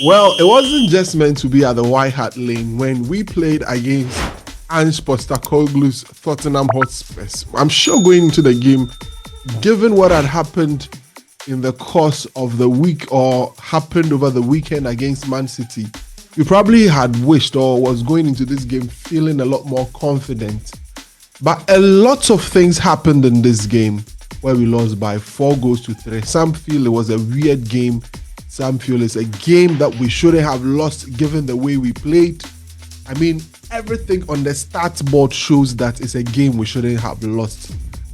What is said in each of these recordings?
Well, it wasn't just meant to be at the White Hart Lane when we played against Ange Postecoglou's Tottenham Hotspur. I'm sure going into the game, given what had happened in the course of the week or happened over the weekend against Man City, you probably had wished or was going into this game feeling a lot more confident. But a lot of things happened in this game where we lost by 4-3. Some feel it was a weird game. Some feel it's a game that we shouldn't have lost given the way we played. I mean, everything on the stat board shows that it's a game we shouldn't have lost.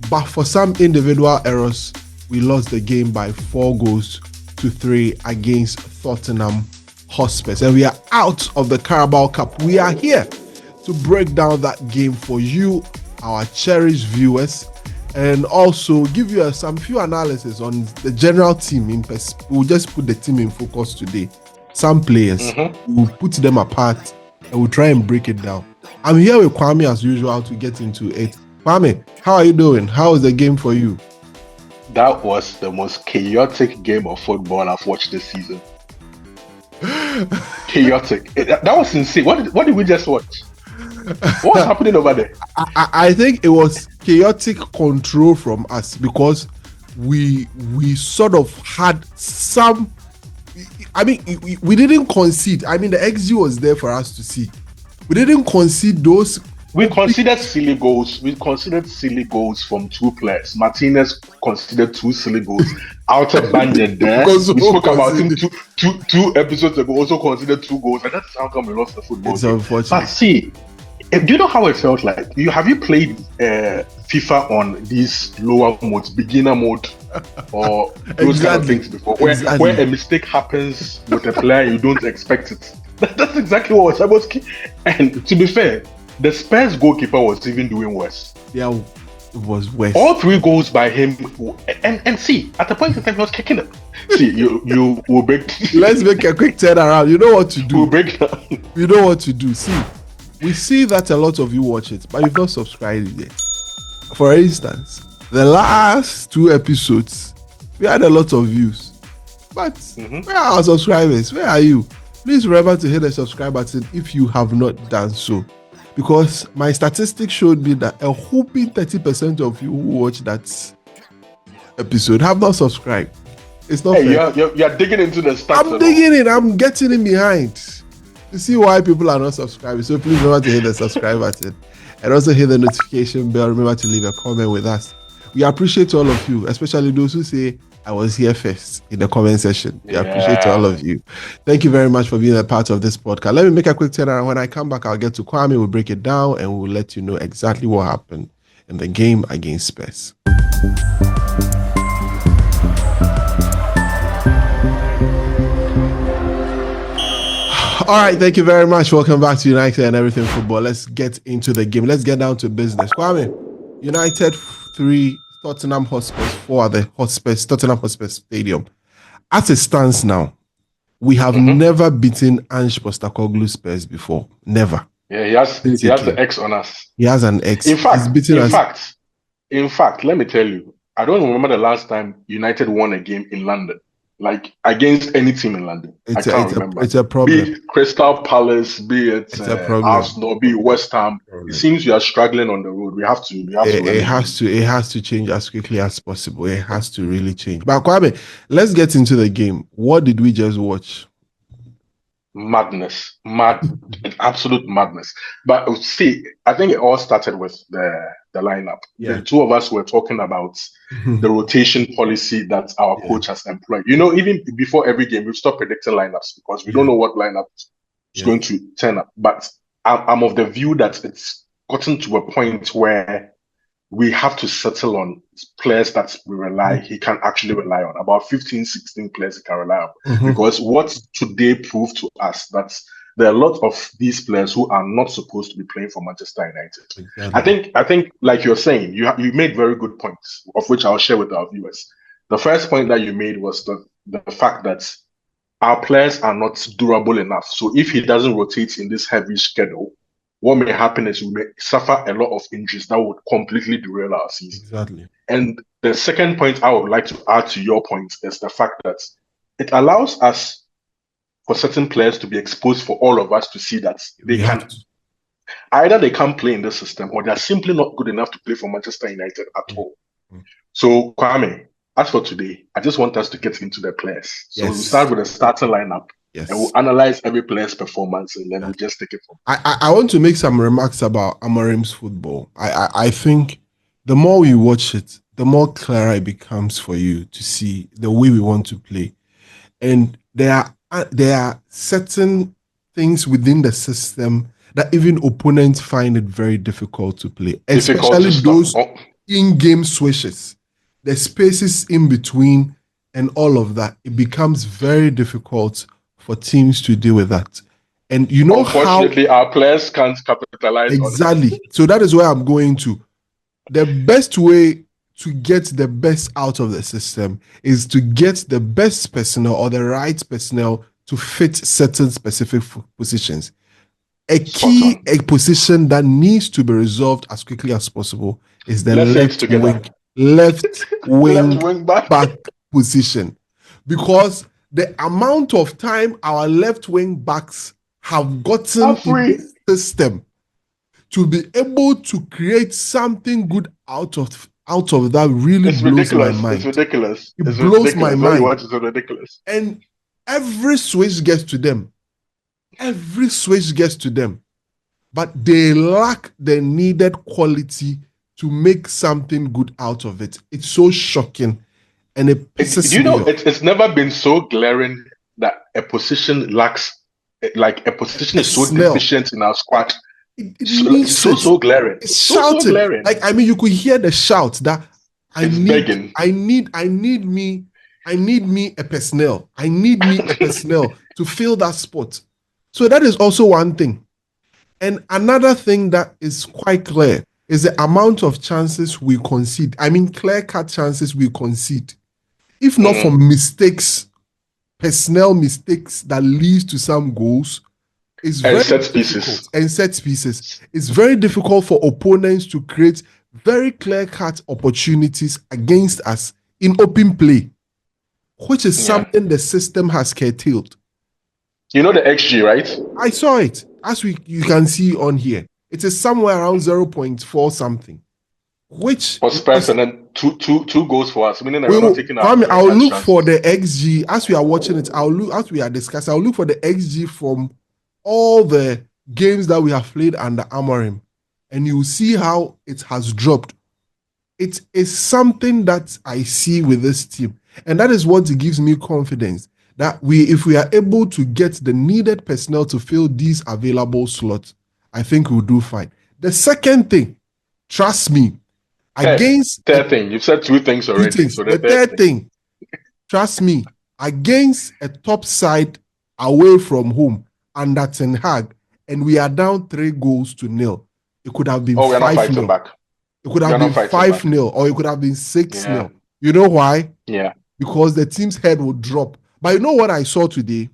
But for some individual errors, we lost the game by 4-3 against Tottenham Hotspur. And we are out of the Carabao Cup. We are here to break down that game for you, our cherished viewers, and also give you some few analysis on the general team. We'll just put the team in focus today. Some players, we'll put them apart and we'll try and break it down. I'm here with Kwame as usual to get into it. Kwame, how are you doing? How was the game for you? That was the most chaotic game of football I've watched this season. Chaotic. That was insane. What did we just watch? What's happening over there? I think it was chaotic control from us because we sort of had some. I mean, we didn't concede. I mean, the XG was there for us to see. We didn't concede those. We considered silly goals. We considered silly goals from two players. Martinez considered two silly goals. Outer banded there. We spoke about him two episodes ago. Also considered 2 goals, and that's how come we lost the football. It's unfortunate. But see, do you know how it felt like? Have you played FIFA on these lower modes, beginner mode, or those kind of things before, where a mistake happens with a player you don't expect it? That's exactly what was happening. And to be fair, the Spurs goalkeeper was even doing worse. Yeah, it was worse. All 3 goals by him, and see, at the point in time he was kicking it. See, you will break. Let's make a quick turnaround. You know what to do. We'll break down. You know what to do. See, we see that a lot of you watch it, but you've not subscribed yet. For instance, the last 2 episodes, we had a lot of views. But where are our subscribers? Where are you? Please remember to hit the subscribe button if you have not done so. Because my statistics showed me that a whopping 30% of you who watch that episode have not subscribed. It's not fair. You're digging into the stats. I'm digging in. I'm getting in behind to see why people are not subscribing. So please remember to hit the subscribe button and also hit the notification bell. Remember to leave a comment with us. We appreciate all of you, especially those who say I was here first in the comment section. We appreciate all of you. Thank you very much for being a part of this podcast. Let me make a quick turnaround. When I come back, I'll get to Kwame. We'll break it down and we'll let you know exactly what happened in the game against Spurs. All right, thank you very much. Welcome back to United and Everything Football. Let's get into the game. Let's get down to business. Kwame, United 3, Tottenham Hotspur 4 at the Tottenham Hotspur Stadium. As it stands now, we have never beaten Ange Postecoglou's Spurs before. Never. Yeah, he has the X on us. He has an X. In fact, let me tell you, I don't remember the last time United won a game in London. Like against any team in London. I can't remember. It's a problem. Be it Crystal Palace, be it Arsenal, be it West Ham. It seems we are struggling on the road. We have to. It has to change as quickly as possible. It has to really change. But Kwame, let's get into the game. What did we just watch? Madness, absolute madness. But see, I think it all started with the lineup. Yeah. The 2 of us were talking about the rotation policy that our coach has employed. You know, even before every game, we've stopped predicting lineups because we don't know what lineup is going to turn up. But I'm of the view that it's gotten to a point where we have to settle on players that he can actually rely on. About 15, 16 players he can rely on. Because what today proved to us that there are a lot of these players who are not supposed to be playing for Manchester United. Exactly. I think, like you're saying, you made very good points, of which I'll share with our viewers. The first point that you made was the fact that our players are not durable enough. So if he doesn't rotate in this heavy schedule, what may happen is we may suffer a lot of injuries that would completely derail our season. Exactly. And the second point I would like to add to your point is the fact that it allows us for certain players to be exposed for all of us to see that they We have can to. either they can't play in this system or they're simply not good enough to play for Manchester United at all. So, Kwame, as for today, I just want us to get into the players. So we'll start with the starting lineup. Yes. And we'll analyze every player's performance and then we'll just take it from there. I want to make some remarks about Amorim's football. I think the more we watch it, the more clearer it becomes for you to see the way we want to play. And there are certain things within the system that even opponents find it very difficult to play, especially those in-game switches, the spaces in between and all of that. It becomes very difficult for teams to deal with that. And you know, unfortunately, our players can't capitalize exactly on it. So that is where I'm going to. The best way to get the best out of the system is to get the best personnel or the right personnel to fit certain specific positions. A position that needs to be resolved as quickly as possible is the left wing back position. Because the amount of time our left wing backs have gotten in this system to be able to create something good out of that really blows my mind. It's ridiculous. It blows my mind. What you watch is ridiculous. And every switch gets to them. But they lack the needed quality to make something good out of it. It's so shocking. And it pisses me off. It's never been so glaring that a position lacks, like a position is so deficient in our squad. It's so glaring. It's shouting. So glaring. Like, I mean, you could hear the shout that I need me a personnel. I need me a personnel to fill that spot. So that is also one thing. And another thing that is quite clear is the amount of chances we concede. I mean, clear-cut chances we concede. If not for mistakes, personnel mistakes that leads to some goals, it's very difficult. And set pieces. It's very difficult for opponents to create very clear-cut opportunities against us in open play, which is something the system has curtailed. You know the XG, right? I saw it. As you can see on here, it is somewhere around 0.4 something, which for Spurs, and then two goals for us. Meaning we're not taking our. I'll look for the XG as we are watching it. As we are discussing. I'll look for the XG from all the games that we have played under Amorim, and you will see how it has dropped. It is something that I see with this team, and that is what gives me confidence that if we are able to get the needed personnel to fill these available slots, I think we'll do fine. The second thing, trust me, third thing, you've said two things already. So the third thing, trust me, against a top side away from home under Ten Hag, and we are down 3-0. It could have been 5-0. It could have been 5-0, or it could have been 6-0. Yeah. You know why? Yeah. Because the team's head will drop. But you know what I saw today?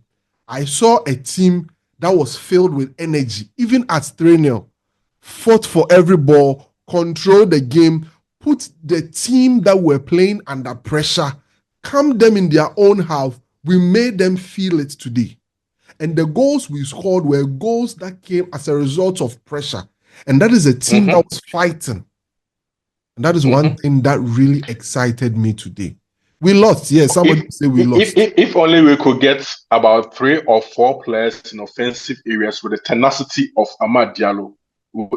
I saw a team that was filled with energy, even at 3-0, fought for every ball, controlled the game, put the team that were playing under pressure, calmed them in their own half. We made them feel it today. And the goals we scored were goals that came as a result of pressure. And that is a team that was fighting. And that is one thing that really excited me today. We lost, yes. Somebody say we lost. If only we could get about 3 or 4 players in offensive areas with the tenacity of Amad Diallo,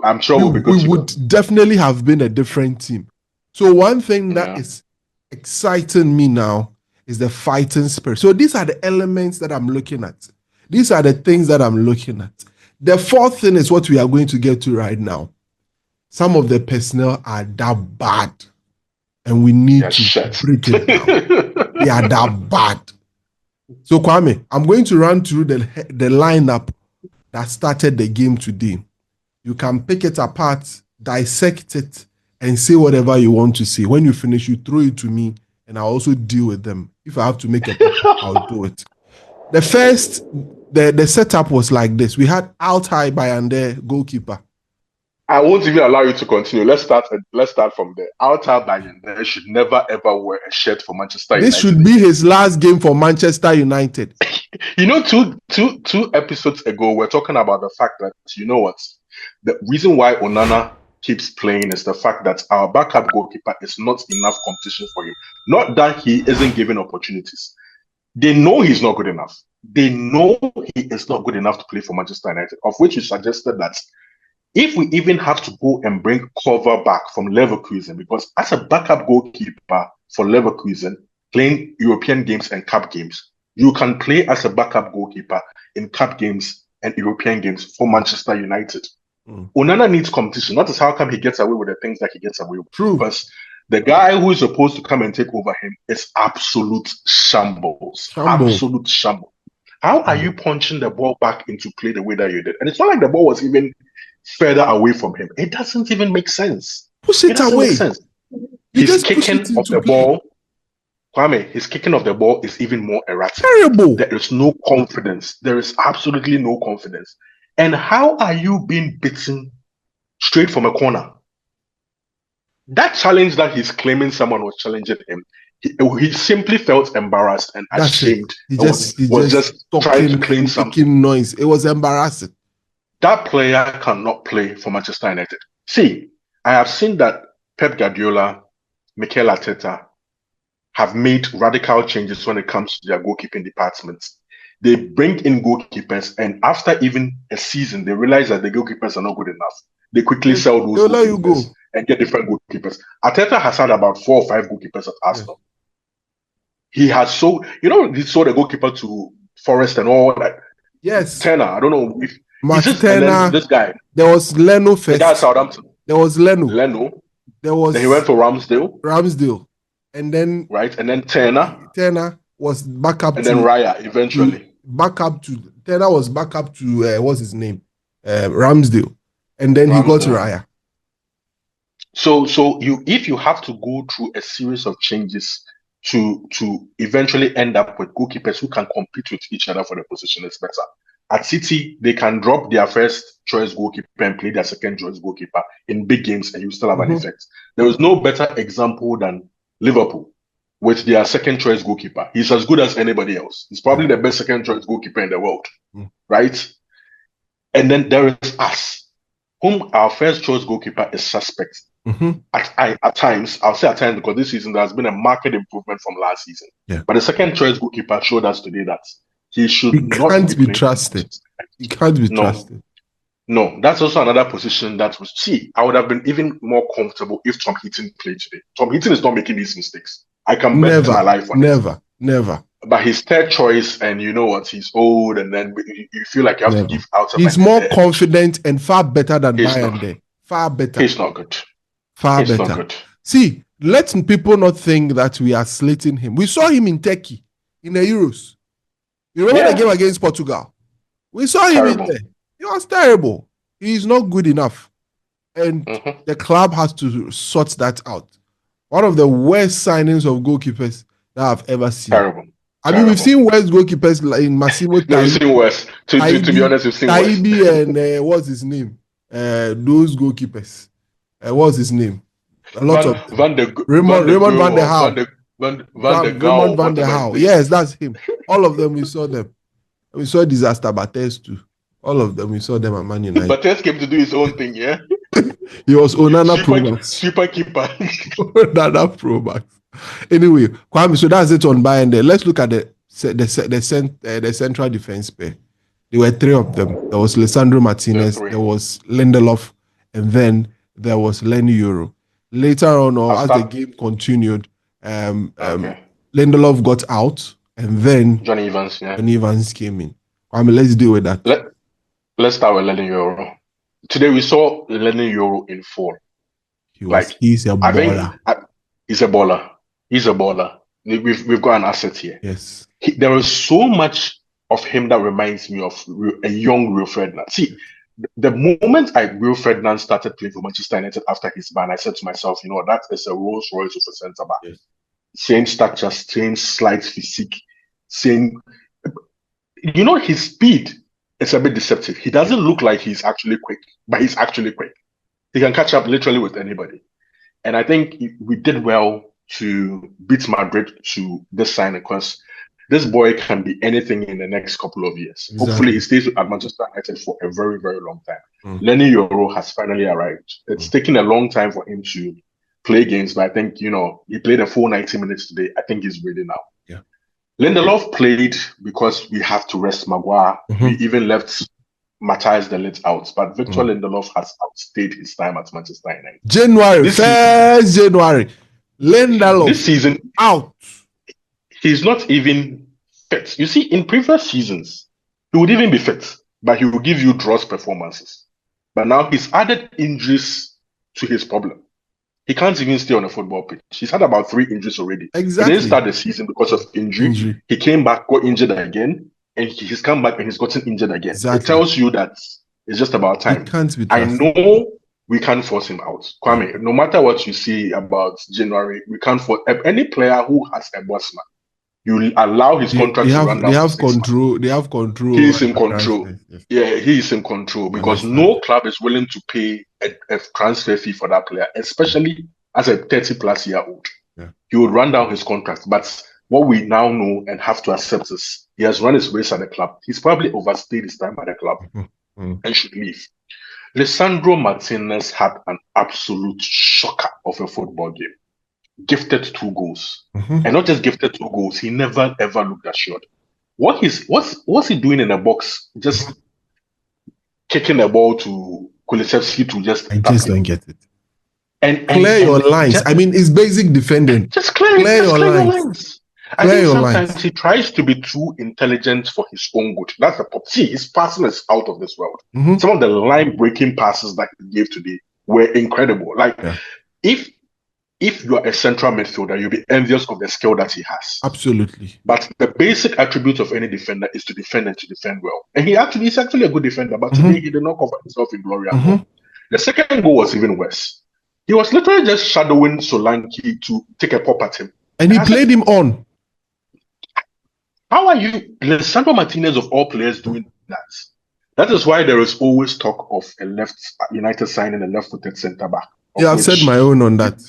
I'm sure we'll be good. We would definitely have been a different team. So one thing that is exciting me now is the fighting spirit. So these are the elements that I'm looking at. These are the things that I'm looking at. The fourth thing is what we are going to get to right now. Some of the personnel are that bad. And we need to break it down. They are that bad. So, Kwame, I'm going to run through the lineup that started the game today. You can pick it apart, dissect it, and say whatever you want to say. When you finish, you throw it to me, and I'll also deal with them. If I have to make a pick, I'll do it. The first, the setup was like this. We had Altay Bayande, goalkeeper. I won't even allow you to continue. Let's start from there. Altay Bayande should never ever wear a shirt for Manchester United. This should be his last game for Manchester United. You know, two episodes ago, we're talking about the fact that, you know what, the reason why Onana keeps playing is the fact that our backup goalkeeper is not enough competition for him. Not that he isn't given opportunities. They know he's not good enough. They know he is not good enough to play for Manchester United, of which you suggested that if we even have to go and bring cover back from Leverkusen, because as a backup goalkeeper for Leverkusen, playing European games and cup games, you can play as a backup goalkeeper in cup games and European games for Manchester United. Onana needs competition. That is how come he gets away with the things that he gets away with. True. Because the guy who is supposed to come and take over him is absolute shambles. Absolute shambles. How are you punching the ball back into play the way that you did? And it's not like the ball was even further away from him. It doesn't even make sense. Push it away. His kicking of the ball, Kwame, his kicking of the ball is even more erratic. Terrible. There is no confidence. There is absolutely no confidence. And how are you being beaten straight from a corner? That challenge that he's claiming someone was challenging him, he simply felt embarrassed and ashamed. He was just trying to claim something. Noise. It was embarrassing. That player cannot play for Manchester United. See, I have seen that Pep Guardiola, Mikel Arteta have made radical changes when it comes to their goalkeeping departments. They bring in goalkeepers, and after even a season, they realize that the goalkeepers are not good enough. They quickly sell those goalkeepers and get different goalkeepers. Arteta has had about 4 or 5 goalkeepers at Arsenal. Yeah. He has sold, he sold a goalkeeper to Forest and all that. Yes. Turner, I don't know if Turner, this guy. There was Leno first. That's Southampton. There was Leno. There was. Then he went for Ramsdale. And then. Right. And then Turner. Turner was back up and then Raya eventually. Turner was back up to, what's his name? Ramsdale. And then he got Raya. So if you have to go through a series of changes to eventually end up with goalkeepers who can compete with each other for the position, it's better. At City, they can drop their first choice goalkeeper and play their second choice goalkeeper in big games, and you still have an effect. There is no better example than Liverpool with their second choice goalkeeper. He's as good as anybody else. He's probably the best second choice goalkeeper in the world, right? And then there is us, whom our first choice goalkeeper is suspect. At times, I'll say at times because this season there has been a marked improvement from last season. Yeah. But the second choice goalkeeper showed us today that he can't be trusted. He can't be trusted. No, that's also another position that was. See, I would have been even more comfortable if Tom Heaton played today. Tom Heaton is not making these mistakes. I can bet my life on it. Never. But his third choice, and you know what? He's old, and then you feel like you have to give out. He's more confident and far better than Bayern. Far better. He's not good. Far better. Not good. See, let people not think that we are slating him. We saw him in Turkey in the Euros. You remember the game against Portugal? We saw him in there. He was terrible. He's not good enough. And the club has to sort that out. One of the worst signings of goalkeepers that I've ever seen. Terrible. I mean, we've seen worse goalkeepers like in Massimo Taibi. We've seen worse. To be honest, we've seen worse. Taibi and what's his name? Those goalkeepers. What's his name? A lot of Raymond van der Hau. Raymond van der Hau. Yes, that's him. All of them, we saw them. We saw Disaster Bates too. All of them, we saw them at Man United. Bates came to do his own thing, yeah? He was Onana Pro Max. Super keeper. Onana Pro Max. Anyway, Kwame, so that's it on Bayern there. Let's look at the central defense pair. There were 3 of them. There was Lisandro Martinez, there was Lindelof, and then there was Lenny Euro. Later on, as the game continued, Lindelof got out, and then Johnny Evans came in. Kwame, let's deal with that. Let's start with Lenny Euro. Today we saw Lenny Euro in full. He's a baller. He's a baller. He's a baller. We've got an asset here. Yes. There is so much of him that reminds me of a young Rio Ferdinand. See, the moment Rio Ferdinand started playing for Manchester United after his ban, I said to myself, that is a Rolls Royce of a centre back. Yes. Same stature, same slight physique, same. His speed is a bit deceptive. He doesn't look like he's actually quick, but he's actually quick. He can catch up literally with anybody. And I think we did well to beat Madrid to this signing because this boy can be anything in the next couple of years. Exactly. Hopefully, he stays at Manchester United for a very, very long time. Lenny Yoro has finally arrived. It's taken a long time for him to play games, but I think, he played a full 90 minutes today. I think he's ready now. Yeah. Lindelof played because we have to rest Maguire. We even left Matthias de Ligt out, but Victor Lindelof has outstayed his time at Manchester United. January. Lindelof this season out. He's not even fit. You see, in previous seasons, he would even be fit, but he will give you dross performances. But now he's added injuries to his problem. He can't even stay on a football pitch. He's had about 3 injuries already. Exactly. He didn't start the season because of injury. He came back, got injured again, and he's come back and he's gotten injured again. Exactly. It tells you that it's just about time. It can't be I know we can't force him out. Kwame, no matter what you say about January, we can't force any player who has a boss man. You allow his contract to run down. They have control. They have control. He's in control. Yes. Yeah, he is in control because no club is willing to pay a transfer fee for that player, especially as a 30-plus-year-old. Yeah. He would run down his contract. But what we now know and have to accept is he has run his race at the club. He's probably overstayed his time at the club and should leave. Lisandro Martinez had an absolute shocker of a football game. Gifted 2 goals. And not just gifted 2 goals, he never ever looked assured. What's he doing in the box? Just kicking the ball to Kulusevski to just... I just don't get it. And clear your lines. It's basic defending. Just clear your lines. I think sometimes he tries to be too intelligent for his own good. That's the problem. See, his passing is out of this world. Some of the line-breaking passes that he gave today were incredible. If you are a central midfielder, you'll be envious of the skill that he has. Absolutely. But the basic attribute of any defender is to defend and to defend well. And he's actually a good defender, but today he did not cover himself in glory at all. The second goal was even worse. He was literally just shadowing Solanke to take a pop at him. And he played him on. How are you, Lisandro Martinez of all players, doing that? That is why there is always talk of United signing a left-footed centre-back. Yeah, I've said my own on that.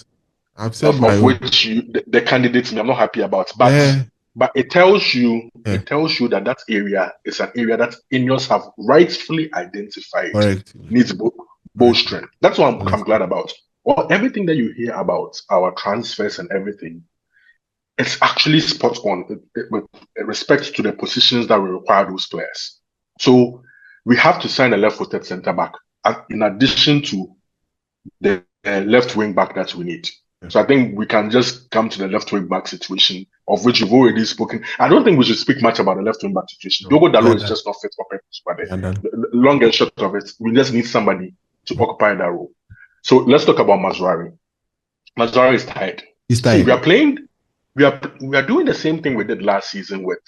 I've said my own. Which the candidates I'm not happy about. But it tells you that area is an area that Ineos have rightfully identified needs bolstering. That's what I'm glad about. Everything that you hear about our transfers and everything, it's actually spot on with respect to the positions that we require those players. So we have to sign a left-footed centre-back in addition to the left wing-back that we need. So I think we can just come to the left wing back situation, of which you've already spoken. I don't think we should speak much about the left wing back situation. Diogo Dalot is just not fit for purpose. But the long and short of it, we just need somebody to occupy that role. So let's talk about Mazraoui. Mazraoui is tired. He's tired. We are doing the same thing we did last season with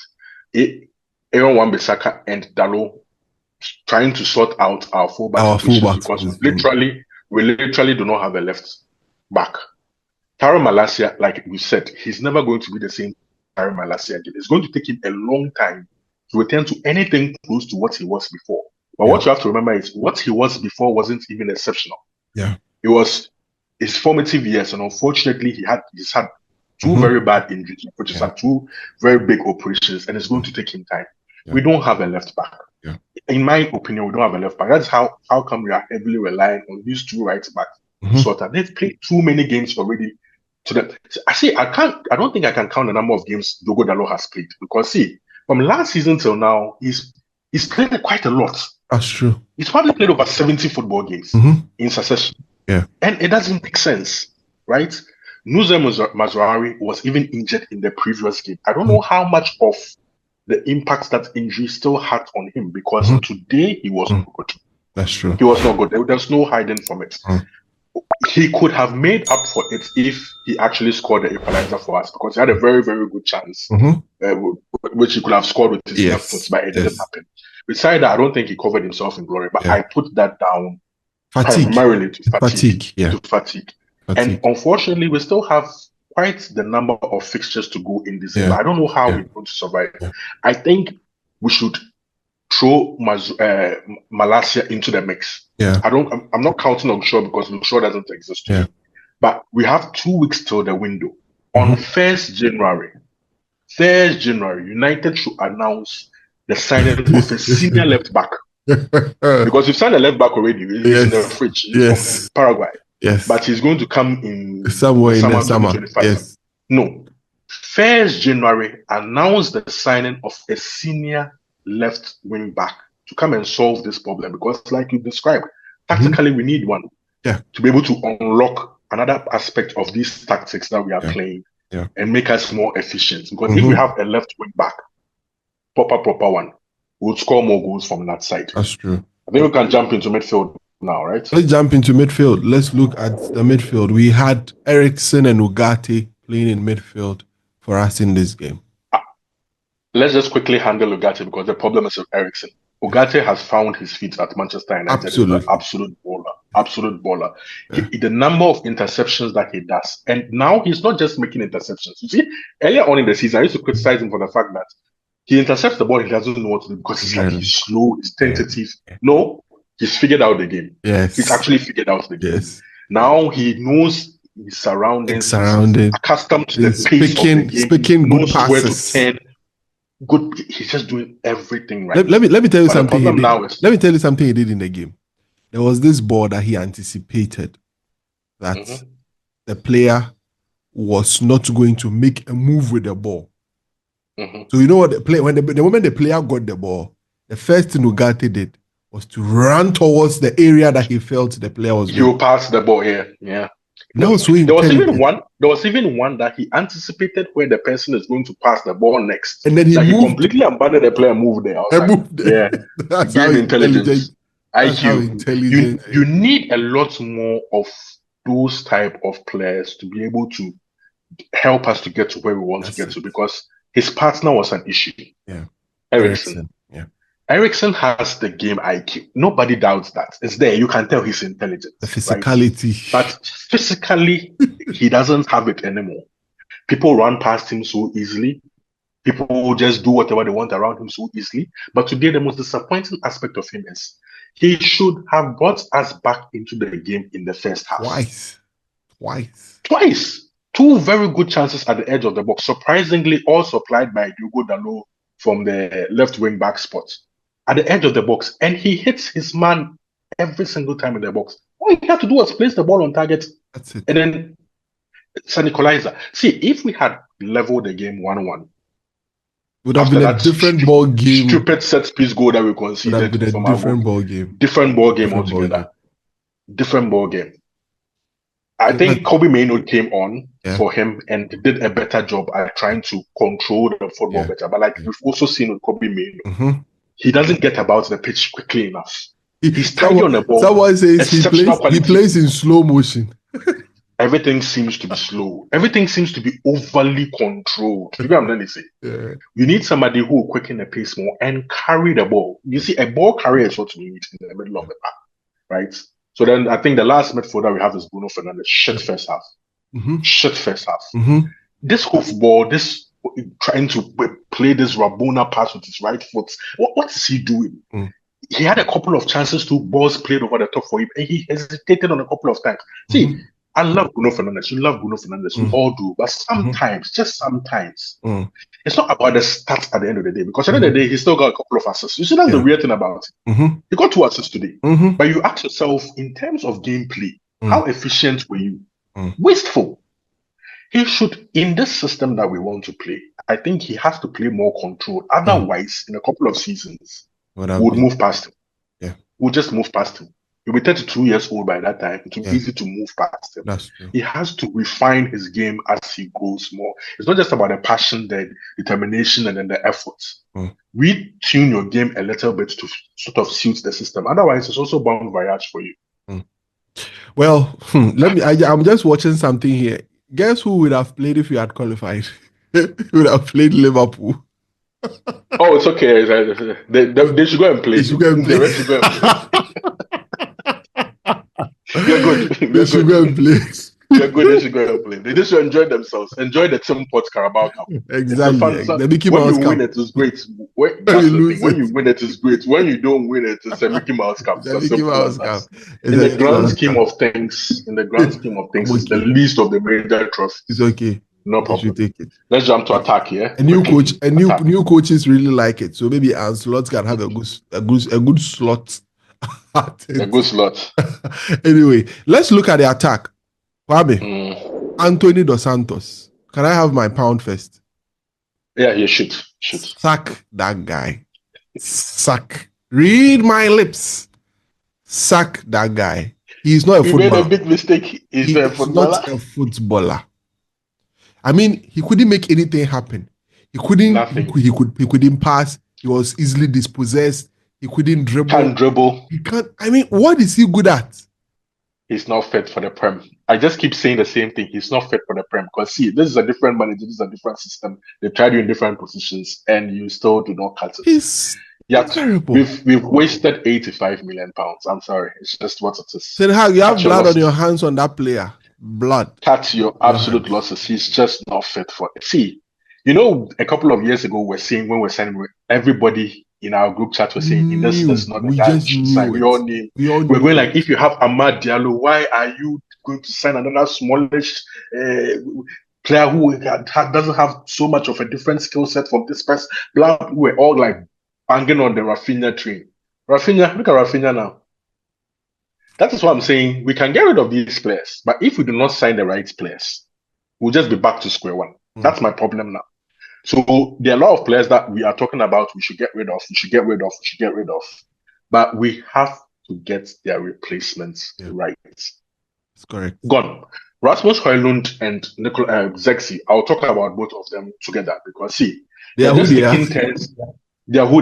Aaron Wan-Bissaka and Dalot trying to sort out our fullback because we literally do not have a left back. Taro Malacia, like we said, he's never going to be the same Taro Malacia again. It's going to take him a long time to return to anything close to what he was before. But what you have to remember is what he was before wasn't even exceptional. Yeah, it was his formative years, and unfortunately, he's had 2 very bad injuries, which is 2 very big operations, and it's going to take him time. Yeah. We don't have a left back. Yeah. In my opinion, we don't have a left back. That's how come we are heavily relying on these 2 right backs. So that they've played too many games already. I don't think I can count the number of games Diogo Dalot has played, because from last season till now, he's played quite a lot. That's true. He's probably played over 70 football games in succession. Yeah. And it doesn't make sense, right? Nuzem Mazraoui was even injured in the previous game. I don't know how much of the impact that injury still had on him, because today he was not good. That's true. He was not good. There's no hiding from it. He could have made up for it if he actually scored the equalizer for us, because he had a very, very good chance, which he could have scored with his left foot, but it didn't happen. Besides that, I don't think he covered himself in glory, but I put that down primarily to fatigue. And unfortunately, we still have quite the number of fixtures to go in December. I don't know how we're going to survive. I think we should throw Malacia into the mix. I'm not counting on Shaw, because Shaw doesn't exist. But we have 2 weeks till the window. On 1st January, 1st January, United should announce the signing of a senior left back. Because we've signed a left back already. He's in the fridge. He's from Paraguay. Yes. But he's going to come in somewhere in the summer. 2025. Yes. No. 1st January, announce the signing of a senior left wing back to come and solve this problem. Because like you described, tactically we need one. Yeah. To be able to unlock another aspect of these tactics that we are playing and make us more efficient. Because if we have a left wing back, proper one, we'll score more goals from that side. That's true. I think we can jump into midfield now, right? Let's jump into midfield. Let's look at the midfield. We had Eriksen and Ugarte playing in midfield for us in this game. Let's just quickly handle Ugarte because the problem is with Eriksen. Ugarte has found his feet at Manchester United. Absolutely. He's an absolute baller. Absolute baller. Yeah. The number of interceptions that he does. And now he's not just making interceptions. You see, earlier on in the season, I used to criticize him for the fact that he intercepts the ball, he doesn't know what to do because he's slow, he's tentative. Yeah. No, he's figured out the game. Yes. He's actually figured out the game. Yes. Now he knows his surroundings. Surrounded. Accustomed to the pace of the game. Speaking good passes. Where to turn. Good. He's just doing everything right. Let me tell you something. Let me tell you something he did in the game. There was this ball that he anticipated that the player was not going to make a move with the ball. So you know what the moment the player got the ball, the first thing Ugarte did was to run towards the area that he felt the player was going. He passed the ball here. Yeah. There was even one that he anticipated where the person is going to pass the ball next. And then he completely abandoned the player and moved there. Yeah. That's how intelligent. IQ. You need a lot more of those type of players to be able to help us to get to where we want to get to, because his partner was an issue. Yeah. Eriksen. Yeah. Eriksen has the game IQ. Nobody doubts that. It's there. You can tell he's intelligent. The physicality. Right? But physically, he doesn't have it anymore. People run past him so easily. People just do whatever they want around him so easily. But today, the most disappointing aspect of him is he should have brought us back into the game in the first half. Twice. 2 very good chances at the edge of the box. Surprisingly, all supplied by Diogo Dalot from the left wing back spot. At the edge of the box. And he hits his man every single time in the box. All he had to do was place the ball on target. That's it. And then it's an equalizer. See, if we had leveled the game 1-1, would have been a different ball game. Stupid set piece goal that we conceded. Would have been a different ball game. Different ball game altogether. Different ball game. I think Kobe Mainoo came on for him and did a better job at trying to control the football better. But like we've also seen with Kobe Mainoo, he doesn't get about the pitch quickly enough. He's tidy on the ball. Someone says he plays in slow motion. Everything seems to be slow. Everything seems to be overly controlled. You know what I'm trying to say? Yeah. You need somebody who will quicken the pace more and carry the ball. You see, a ball carrier is what we need in the middle of the park, right? So then I think the last midfielder we have is Bruno Fernandes. Shit first half. Shit first half. This hoofball, this trying to play this Rabona pass with his right foot. What is he doing? He had a couple of chances to balls played over the top for him, and he hesitated on a couple of times. See, I love Bruno Fernandes. You love Bruno Fernandes. We all do. But sometimes, just sometimes, it's not about the stats at the end of the day. Because at the end of the day, he still got a couple of assists. You see, that's the weird thing about it. He got 2 assists today. But you ask yourself, in terms of gameplay, how efficient were you? Wasteful. He should, in this system that we want to play, I think he has to play more control. Otherwise, in a couple of seasons, we would move past him. Yeah. We'll just move past him. He'll be 32 years old by that time. It will be easy to move past him. That's true. He has to refine his game as he goes more. It's not just about the passion, the determination, and then the efforts. Retune your game a little bit to sort of suit the system. Otherwise, it's also bound voyage for you. Well, I'm just watching something here. Guess who would have played if you had qualified? Who would have played Liverpool? Oh, it's okay. They should go and play. They should go and play. The rest should go and play. You're good. They should go and play. You're good. They should go and play. They just enjoy themselves. Enjoy the Tim Pot Carabao Cup. Exactly. The Mickey Mouse Cup. When you win it, it's great. When you win it, it's great. When you don't win it, it's a Mickey Mouse Cup. The Mickey Mouse Cup. In the grand scheme of things, it's the least of the major trophies. It's okay. No They should problem. take it. Let's jump to attack, yeah? A new coach, new coaches really like it. So maybe Ancelotti can have a good slot at A it. good slot. Anyway, let's look at the attack. Kwame, Anthony Dos Santos. Can I have my pound first? Yeah, you should. Sack that guy. Sack. Read my lips. Sack that guy. He's not a footballer. He made a big mistake. He's not a footballer. I mean, he couldn't make anything happen. He couldn't. Nothing. He couldn't pass. He was easily dispossessed. He couldn't dribble. Can't dribble. He can't. I mean, what is he good at? He's not fit for the Prem. I just keep saying the same thing. He's not fit for the Prem. Because see, this is a different manager. This is a different system. They tried you in different positions, and you still do not cut it. He's terrible. We've wasted 85 million pounds. I'm sorry. It's just what it is. Then how you have blood on your hands on that player? Blood. Cut your absolute losses. He's just not fit for it. See, you know, a couple of years ago, when we're signing, everybody in our group chat was saying, this is not the guy we should sign. We all knew. We're going like, if you have Amad Diallo, why are you going to sign another smallish player who doesn't have so much of a different skill set from this person? We're all like banging on the Rafinha train. Rafinha, look at Rafinha now. That is what I'm saying. We can get rid of these players, but if we do not sign the right players, we'll just be back to square one. That's my problem now. So there are a lot of players that we are talking about we should get rid of, but we have to get their replacements right. That's correct. Gone. Rasmus Højlund and Zexi, I'll talk about both of them together because see, they're who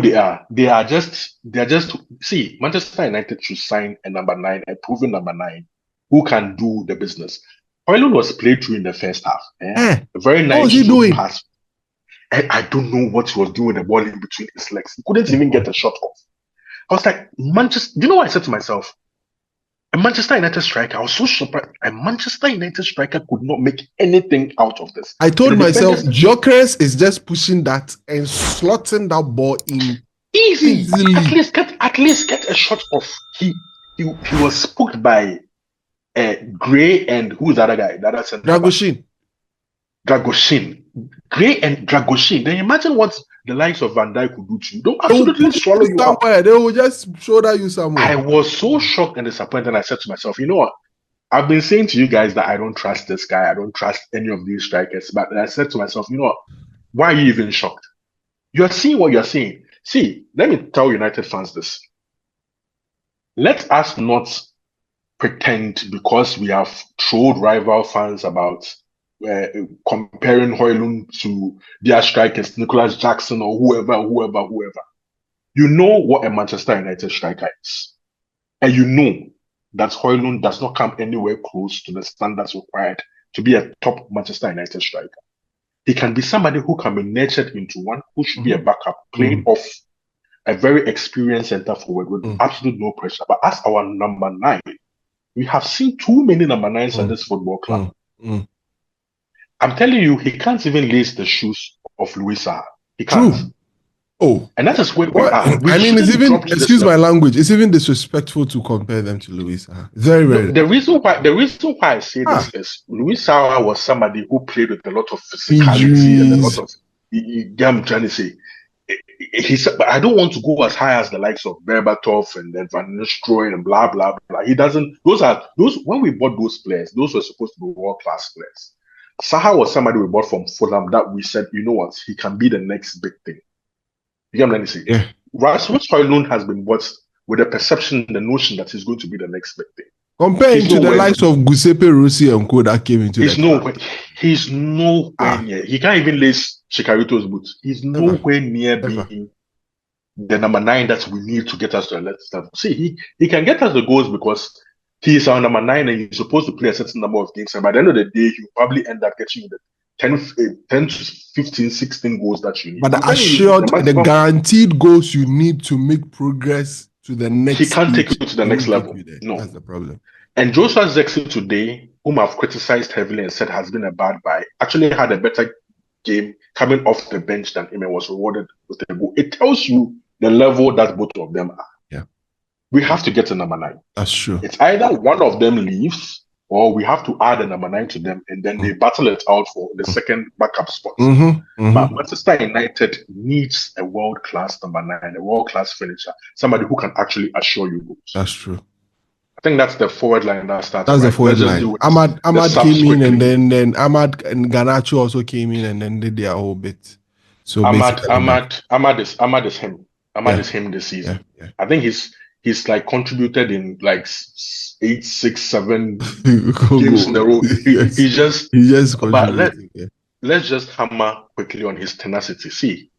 they are. They're just see, Manchester United should sign a number 9, a proven number 9 who can do the business. Højlund was played through in the first half. A very nice. What was he doing? Pass. I don't know what he was doing with the ball in between his legs. He couldn't even get a shot off. I was like, you know what I said to myself? A Manchester United striker, I was so surprised. A Manchester United striker could not make anything out of this. I told myself, Gyökeres is just pushing that and slotting that ball in easily. At least get a shot off. He was spooked by Gray and who's the other guy? The other center Dragoshin. Gray and Dragoshin. Then imagine what the likes of Van Dijk could do to you. They'll absolutely swallow you up. They will just shoulder you somewhere. I was so shocked and disappointed. I said to myself, you know what? I've been saying to you guys that I don't trust this guy. I don't trust any of these strikers. But I said to myself, you know what? Why are you even shocked? You're seeing what you're seeing. See, let me tell United fans this. Let us not pretend because we have trolled rival fans about comparing Højlund to their strikers, Nicholas Jackson or whoever. You know what a Manchester United striker is. And you know that Højlund does not come anywhere close to the standards required to be a top Manchester United striker. He can be somebody who can be nurtured into one who should be a backup, playing off a very experienced centre forward with absolute no pressure. But as our number 9, we have seen too many number 9s in this football club. I'm telling you, he can't even lace the shoes of Luis Saha. He can't. True. Oh. And that is where we are. It's even, excuse my language, it's even disrespectful to compare them to Luis Saha. Very, very. The reason why I say this is Luis Saha was somebody who played with a lot of physicality and a lot of, I'm trying to say, but I don't want to go as high as the likes of Berbatov and then Van Nistelrooy and blah, blah, blah. He doesn't, when we bought those players, those were supposed to be world-class players. Saha was somebody we bought from Fulham that we said, you know what, he can be the next big thing. You get what I'm saying? Yeah. Rasmus Højlund has been bought with the perception, the notion that he's going to be the next big thing. Comparing to the likes of Giuseppe Rossi and co that came into He's nowhere near. He can't even lace Chikarito's boots. He's nowhere near being the number 9 that we need to get us to the next level. See, he can get us the goals because he's our number 9 and he's supposed to play a certain number of games. And by the end of the day, he'll probably end up getting you the 10 to 15, 16 goals that you need. But the guaranteed goals you need to make progress to the next level. He can't take you to the next level. No. That's the problem. And Joshua Zexi today, whom I've criticized heavily and said has been a bad buy, actually had a better game coming off the bench than him and was rewarded with a goal. It tells you the level that both of them are. Yeah. We have to get to number 9. That's true. It's either one of them leaves or we have to add a number 9 to them, and then they battle it out for the second backup spot. But Manchester United needs a world-class number 9, a world-class finisher, somebody who can actually assure you goals. That's true. I think that's the forward line that started. That's the forward line. Ahmad came in, and then Ahmad and Garnacho also came in and then did their whole bit. So Ahmad is him. Ahmad is him this season. I think he's like contributed in like 8, 6, 7 games in a row. He just contributed. But let's just hammer quickly on his tenacity. See,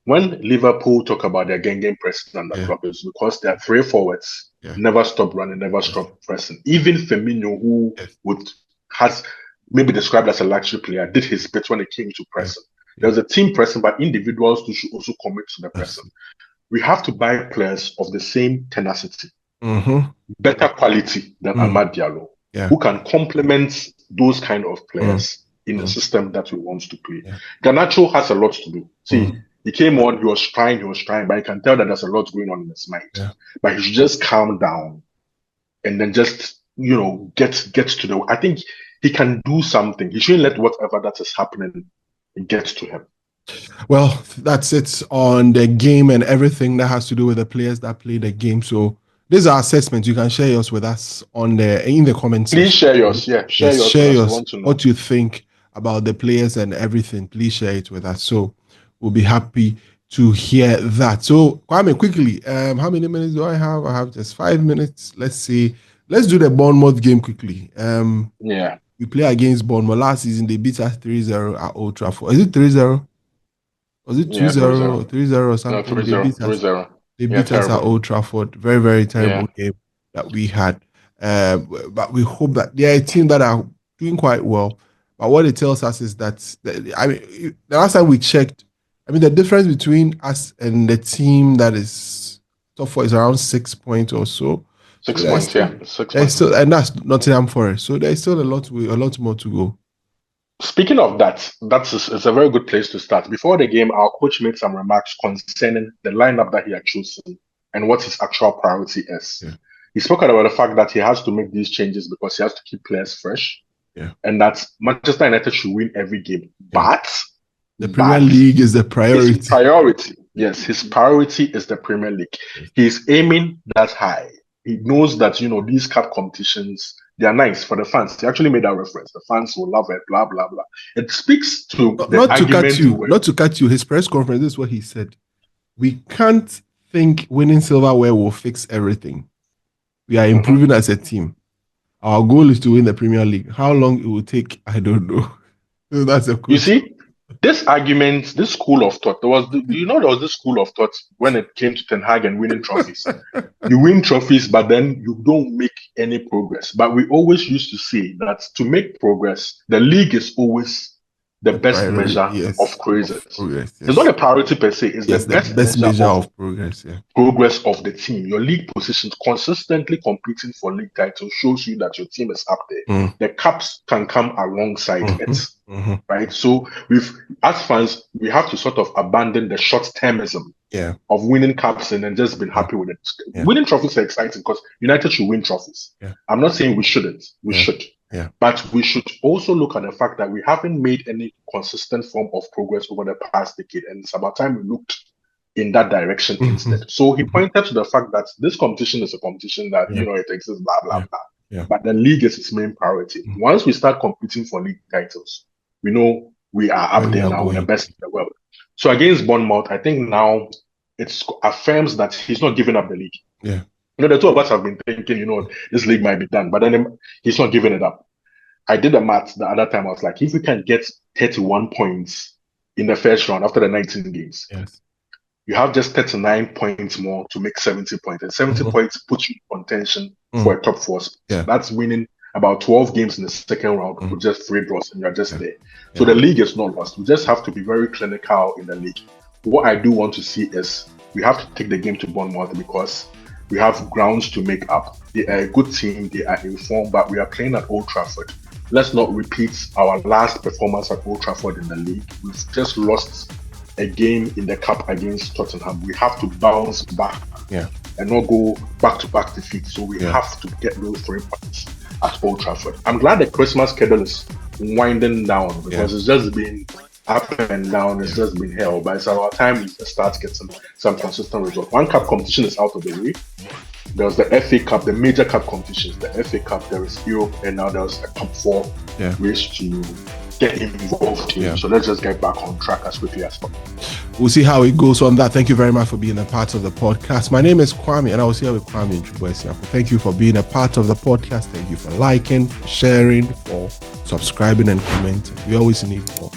when Liverpool talk about their game pressing on the club, is because their 3 forwards never stop running, never stop pressing. Even Firmino, who has maybe described as a luxury player, did his bit when it came to pressing. There's a team pressing, but individuals too should also commit to the pressing. We have to buy players of the same tenacity, better quality than Amad Diallo, who can complement those kind of players in the system that we want to play. Garnacho has a lot to do. See, he came on, he was trying, but you can tell that there's a lot going on in his mind. But he should just calm down and then just, get to the... I think he can do something. He shouldn't let whatever that is happening get to him. Well, that's it on the game and everything that has to do with the players that play the game. So this is our assessment. You can share yours with us in the comments. Please share yours. Share yours. What you think about the players and everything. Please share it with us. So we'll be happy to hear that. So Kwame, quickly, how many minutes do I have? I have just 5 minutes. Let's do the Bournemouth game quickly. We play against Bournemouth. Last season, they beat us 3-0 at Old Trafford. Is it 3-0? Was it 2-0, 3-0 or something? No, 3-0. They beat us at Old Trafford. Very, very terrible game that we had. But we hope that they're a team that are doing quite well. But what it tells us is that, the last time we checked, the difference between us and the team that is top 4 is around 6 points or so. 6 points, 6 points. Still, and that's Nottingham Forest. So there's still a lot more to go. Speaking of that, it's a very good place to start. Before the game, our coach made some remarks concerning the lineup that he had chosen and what his actual priority is. He spoke about the fact that he has to make these changes because he has to keep players fresh, and that Manchester United should win every game. But the Premier League is the priority. His priority, yes, his priority is the Premier League. He's aiming that high. He knows that, these cup competitions, they are nice for the fans. He actually made that reference. The fans will love it, blah, blah, blah. It speaks to not to cut you. His press conference, this is what he said. We can't think winning silverware will fix everything. We are improving as a team. Our goal is to win the Premier League. How long it will take, I don't know. So that's a question. You see, this argument, this school of thought, there was this school of thought when it came to Ten Hag and winning trophies. You win trophies, but then you don't make any progress. But we always used to say that to make progress, the league is always the best measure of progress. It's not a priority per se, it's the best measure of progress. Progress of the team. Your league positions consistently competing for league titles shows you that your team is up there. The cups can come alongside it. Right? So as fans, we have to sort of abandon the short-termism of winning cups and then just been happy with it. Winning trophies are exciting because United should win trophies. I'm not saying we shouldn't. We should. But we should also look at the fact that we haven't made any consistent form of progress over the past decade, and it's about time we looked in that direction instead. So he pointed to the fact that this competition is a competition that it exists, blah blah blah. But the league is its main priority. Once we start competing for league titles, we know we are up there now, we're the best in the world. So against Bournemouth, I think now it affirms that he's not giving up the league. The two of us have been thinking, this league might be done, but then he's not giving it up. I did the math the other time. I was like, if we can get 31 points in the first round after the 19 games, you have just 39 points more to make 70 points. And 70 points puts you in contention for a top 4 spot. That's winning about 12 games in the second round with just 3 draws, and you're just there. So the league is not lost. We just have to be very clinical in the league. What I do want to see is we have to take the game to Bournemouth because we have grounds to make up. They are a good team. They are informed, but we are playing at Old Trafford. Let's not repeat our last performance at Old Trafford in the league. We've just lost a game in the cup against Tottenham. We have to bounce back and not go back-to-back defeat. So we have to get those 3 points. at Old Trafford. I'm glad the Christmas schedule is winding down because it's just been up and down. It's just been hell. But it's our time to start getting some consistent results. One cup competition is out of the way. There's the FA Cup, the major cup competitions, the FA Cup, there is Europe, and now there's a Cup 4 race to get involved in. So let's just get back on track as quickly as possible. We'll see how it goes on that. Thank you very much for being a part of the podcast. My name is Kwame, and I was here with Kwame and Chukwueze. Thank you for being a part of the podcast. Thank you for liking, for sharing, for subscribing and commenting. We always need more.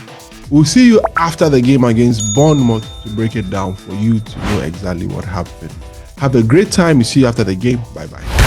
We'll see you after the game against Bournemouth to break it down for you to know exactly what happened. Have a great time. We see you after the game. Bye-bye.